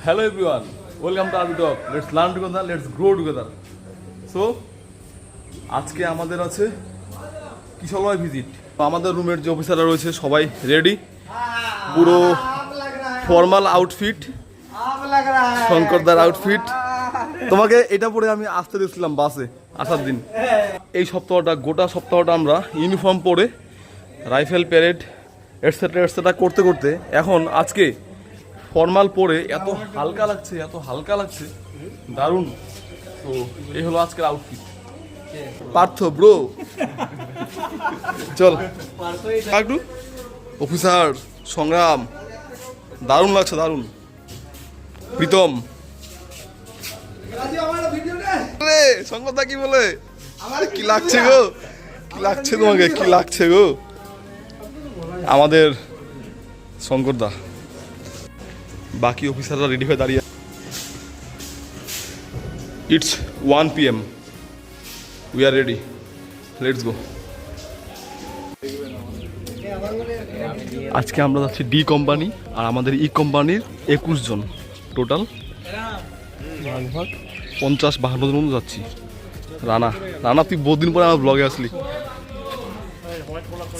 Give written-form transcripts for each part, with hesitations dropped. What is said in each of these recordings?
Hello everyone, welcome to Arbi Talk. Let's learn together, let's grow together. So, আজকে আমাদের আছে কিশলয় visit. আমাদের রুমের যে অফিসাররা রয়েছে সবাই রেডি, পুরো ফর্মাল আউটফিট, শঙ্করদার আউটফিট। তোমাকে এটা পরে আমি আসতে দিয়েছিলাম বাসে আসার দিন। এই সপ্তাহটা গোটা সপ্তাহটা আমরা ইউনিফর্ম পরে রাইফেল প্যারেড এটসেট্রা করতে করতে এখন আজকে ফর্মাল পরে এত হালকা লাগছে দারুণ। তো এই হলো আজকের আউটফিট। পার্থ ব্রো চল একটু অফিসার সংগ্রাম, দারুণ লাগছে দারুণ। প্রীতম শঙ্করদা কি বলে, কি লাগছে গো, কি লাগছে তোমাকে, কি লাগছে গো আমাদের শঙ্করদা। বাকি অফিসাররা রেডি হয়ে দাঁড়িয়ে। It's 1 PM, we are ready, let's go. আজকে আমরা যাচ্ছি ডি কোম্পানি, আর আমাদের ই কোম্পানির 21 জন টোটাল, ভাগ 50-52 জন মতো যাচ্ছি। রানা তুই বহুদিন পরে আমার ব্লগে আসলি।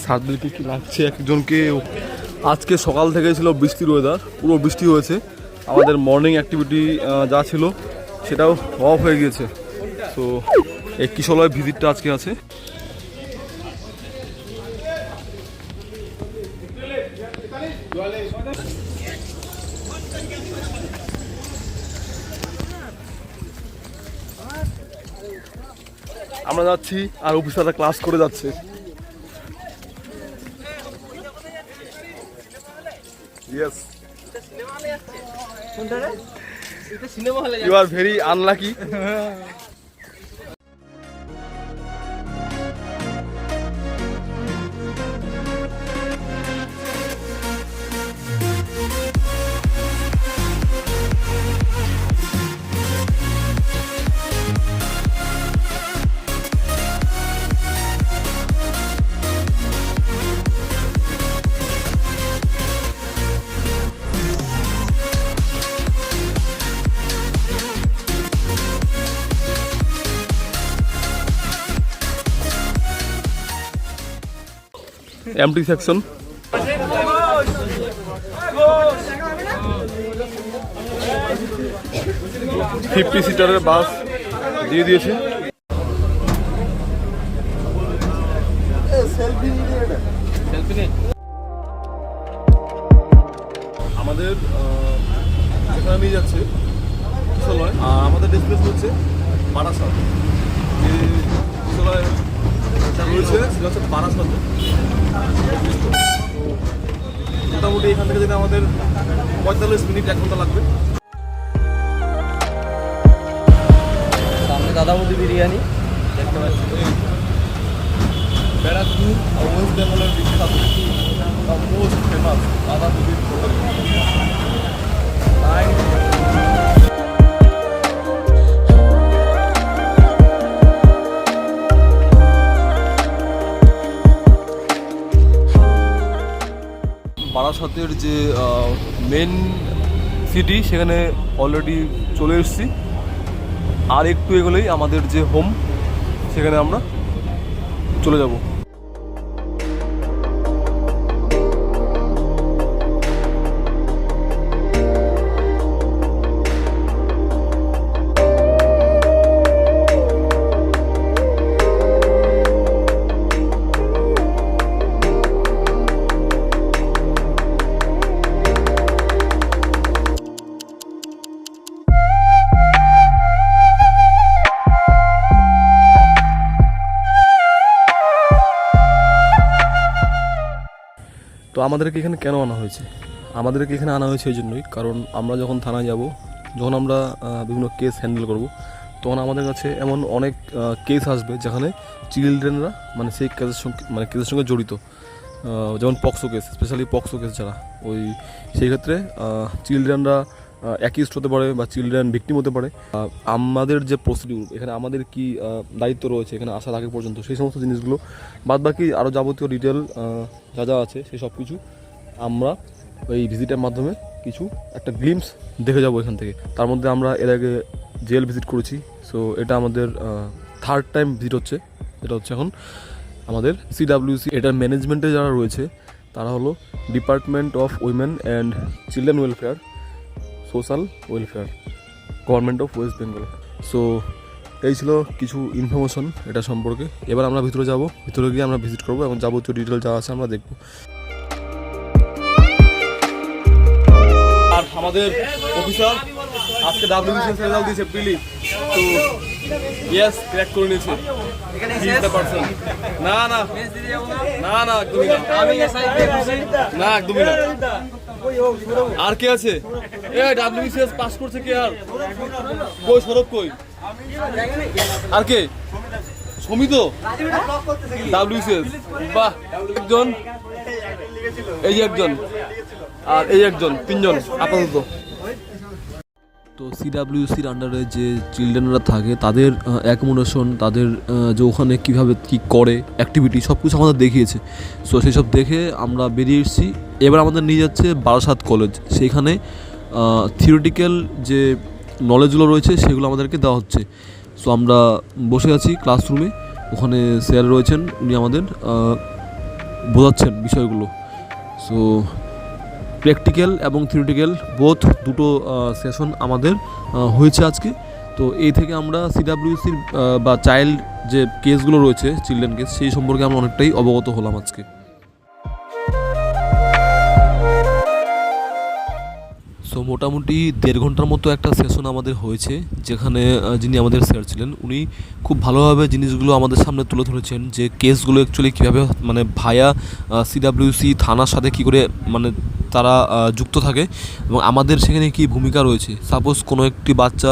স্যারদেরকে কি লাগছে একজনকে। আজকে সকাল থেকে ছিল বৃষ্টির ওয়েদার, পুরো বৃষ্টি হয়েছে। আমাদের মর্নিং অ্যাক্টিভিটি যা ছিল সেটাও অফ হয়ে গিয়েছে। তো এই কিশলয় ভিজিটটা আজকে আছে। আমরা যাচ্ছি আর অফিসাররা ক্লাস করে যাচ্ছে। Yes. You are very unlucky. Empty section. 50 সিটারের বাস দিয়ে দিয়েছে। আমাদের যেখানে নিয়ে যাচ্ছে কিশলয়, আর আমাদের ডেস্টিনেশন হচ্ছে বারাসাত। যে কিশলয় রয়েছে সেটা হচ্ছে বারাসাত। মোটামুটি এখান থেকে যেতে আমাদের 45 মিনিট 1 ঘন্টা লাগবে। সামনে দাদাবুদি বিরিয়ানি দেখতে পাচ্ছি। ব্যারাকপুর ওয়েস্ট বেঙ্গলের বিখ্যাত মোস্ট ফেমাস দাদাবুদির বারাসাতের যে মেন সিটি সেখানে অলরেডি চলে এসেছি। আর একটু এগোলেই আমাদের যে হোম সেখানে আমরা চলে যাব। তো আমাদেরকে এখানে কেন আনা হয়েছে? আমাদেরকে এখানে আনা হয়েছে এই জন্যই, কারণ আমরা যখন থানায় যাব, যখন আমরা বিভিন্ন কেস হ্যান্ডেল করব, তখন আমাদের কাছে এমন অনেক কেস আসবে যেখানে চিলড্রেনরা মানে সেই কেসের সঙ্গে জড়িত। যেমন POCSO case, specially POCSO case যারা, ওই সেই ক্ষেত্রে চিলড্রেনরা অ্যাকিউজড হতে পারে বা চিলড্রেন ভিকটিম হতে পারে। আমাদের যে প্রসিডিউর এখানে, আমাদের কি দায়িত্ব রয়েছে এখানে আসার আগে পর্যন্ত, সেই সমস্ত জিনিসগুলো বাদবাকি আরও যাবতীয় ডিটেল যা যা আছে সেই সব কিছু আমরা এই ভিজিটের মাধ্যমে কিছু একটা গ্লিমস দেখে যাবো এখান থেকে। তার মধ্যে আমরা এর আগে জেল ভিজিট করেছি, সো এটা আমাদের থার্ড টাইম ভিজিট হচ্ছে। এটা হচ্ছে এখন আমাদের সিডাব্লিউসি। এটার ম্যানেজমেন্টে যারা রয়েছে তারা হলো department of women and children welfare, social welfare, government of West Bengal. So এই ছিল কিছু ইনফরমেশন এটা সম্পর্কে। এবার আমরা ভিতরে যাব, ভিতরে গিয়ে আমরা ভিজিট করবো এবং যাবতীয় ডিটেল যা আছে আমরা দেখবো। আর আমাদের অফিসার আজকে ডাব্লিউবিসিএস রেজাল্ট দিয়েছে প্রিলি, তো ইয়েস ক্র্যাক করে নিয়েছে। না না না না একদমই না, একদমই না। আর কে আছে? এ ডাব্লিউবিসিএস পাস করছে কে? আর কই সরব কই? আর কে? সমিত ডাব্লিউবিসিএস। বাহ, একজন, এই একজন, আর এই একজন, তিনজন আপাতত। তো সিডাব্লিউসির আন্ডারে যে চিলড্রেনরা থাকে তাদের অ্যাকোমোডেশন, তাদের যে ওখানে কীভাবে কী করে অ্যাক্টিভিটি সব কিছু আমাদের দেখিয়েছে। সো সেই সব দেখে আমরা বেরিয়ে এসেছি। এবার আমাদের নিয়ে যাচ্ছে বারাসাত কলেজ, সেইখানে থিওরিটিক্যাল যে নলেজগুলো রয়েছে সেগুলো আমাদেরকে দেওয়া হচ্ছে। সো আমরা বসে আছি ক্লাসরুমে, ওখানে স্যার রয়েছেন, উনি আমাদের বোঝাচ্ছেন বিষয়গুলো। সো প্র্যাকটিক্যাল এবং থিওরিটিক্যাল বোথ দুটো সেশন আমাদের হয়েছে আজকে। তো এই থেকে আমরা সিডাব্লিউসির বা চাইল্ড যে কেসগুলো রয়েছে, চিলড্রেন কেস, সেই সম্পর্কে আমরা অনেকটাই অবগত হলাম আজকে। সো মোটামুটি 1.5 ঘন্টার মতো একটা সেশন আমাদের হয়েছে, যেখানে যিনি আমাদের স্যার ছিলেন উনি খুব ভালোভাবে জিনিসগুলো আমাদের সামনে তুলে ধরেছেন, যে কেসগুলো অ্যাকচুয়ালি কীভাবে মানে ভায়া সিডাব্লিউসি থানার সাথে কী করে মানে তারা যুক্ত থাকে এবং আমাদের সেখানে কী ভূমিকা রয়েছে। সাপোজ কোনো একটি বাচ্চা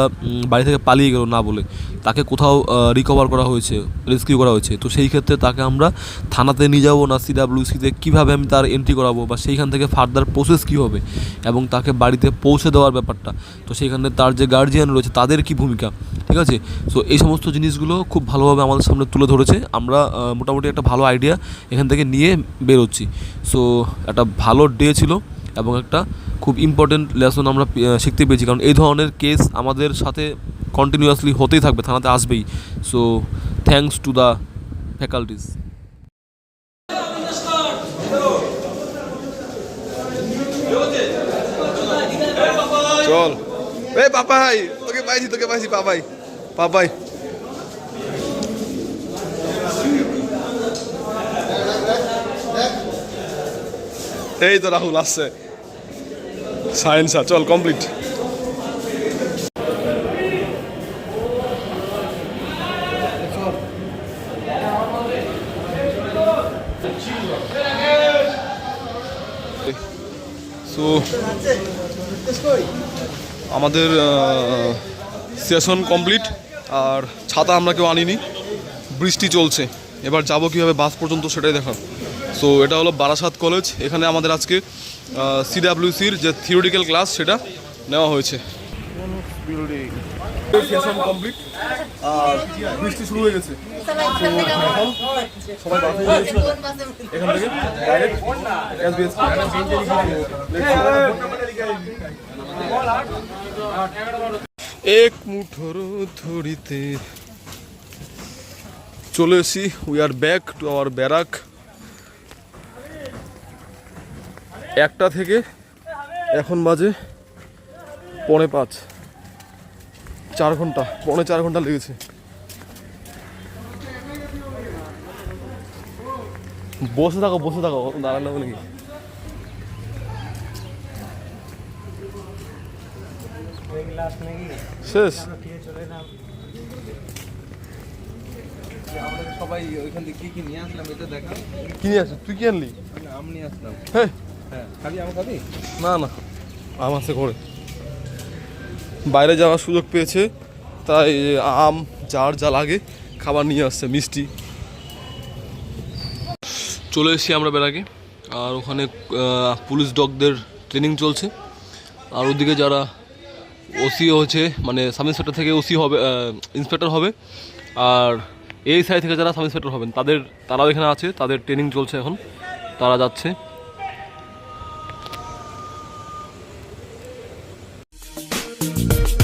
বাড়ি থেকে পালিয়ে গেল না বলে, তাকে কোথাও রিকভার করা হয়েছে, রেস্কিউ করা হয়েছে, তো সেই ক্ষেত্রে তাকে আমরা থানাতে নিয়ে যাবো না সিডাব্লিউসিতে, কীভাবে আমি তার এন্ট্রি করাবো বা সেইখান থেকে ফার্দার প্রসেস কী হবে এবং তাকে বাড়িতে পৌঁছে দেওয়ার ব্যাপারটা, তো সেইখানে তার যে গার্জিয়ান রয়েছে তাদের কী ভূমিকা, ঠিক আছে। সো এই সমস্ত জিনিসগুলো খুব ভালোভাবে আমাদের সামনে তুলে ধরেছে। আমরা মোটামুটি একটা ভালো আইডিয়া এখান থেকে নিয়ে বেরোচ্ছি। সো একটা ভালো ডে ছিল এবং একটা খুব ইম্পর্টেন্ট লেসন আমরা শিখতে পেয়েছি, কারণ এই ধরনের কেস আমাদের সাথে কন্টিনিউয়াসলি হতেই থাকবে, থানাতে আসবেই। So thanks to the faculties. চল এই পাপাই, তোকে পাইছি পাপাই। এই তো রাহুল আসছে, সায়েন্স চল কমপ্লিট। সো আমাদের সেশন কমপ্লিট, আর ছাতা আমরা কেউ আনিনি, বৃষ্টি চলছে। এবার যাবো কীভাবে বাস পর্যন্ত সেটাই দেখা। সো এটা হলো বারাসাত কলেজ, এখানে আমাদের আজকে সিডাব্লিউসির যে থিওরিটিক্যাল ক্লাস সেটা নেওয়া হয়েছে। সেশন কমপ্লিট আর বৃষ্টি শুরু হয়ে গেছে। সবাই বাসে গিয়েছে, এখান থেকে ডাইরেক্ট এসবিএস। এক মুঠোর ধরিতে চলে এসি, we are back to our barrack. 1টা থেকে এখন বাজে 4:45, 4 ঘন্টা, 4.5 ঘন্টা লেগেছে। বসে থাকো দাঁড়ানো বলে কি? শেষ সবাই ওইখান থেকে কি নিয়ে আসলাম এটা দেখা। কি নিয়ে আসছিস তুই? কি আনলি? আম নিয়ে আসলাম। হ্যাঁ খাবি? আম খাবি? না আম আছে করে। বাইরে যাওয়ার সুযোগ পেয়েছে তাই আম যার যা লাগে খাবার নিয়ে আসছে, মিষ্টি। চলে এসেছি আমরা বেড়াকে, আর ওখানে পুলিশ ডগদের ট্রেনিং চলছে। আর ওদিকে যারা ওসি হচ্ছে, মানে সাব ইন্সপেক্টর থেকে ওসি হবে, ইন্সপেক্টর হবে, আর এই সাইড থেকে যারা সাব ইন্সপেক্টর হবেন তারাও এখানে আছে, তাদের ট্রেনিং চলছে এখন, তারা যাচ্ছে। Bye.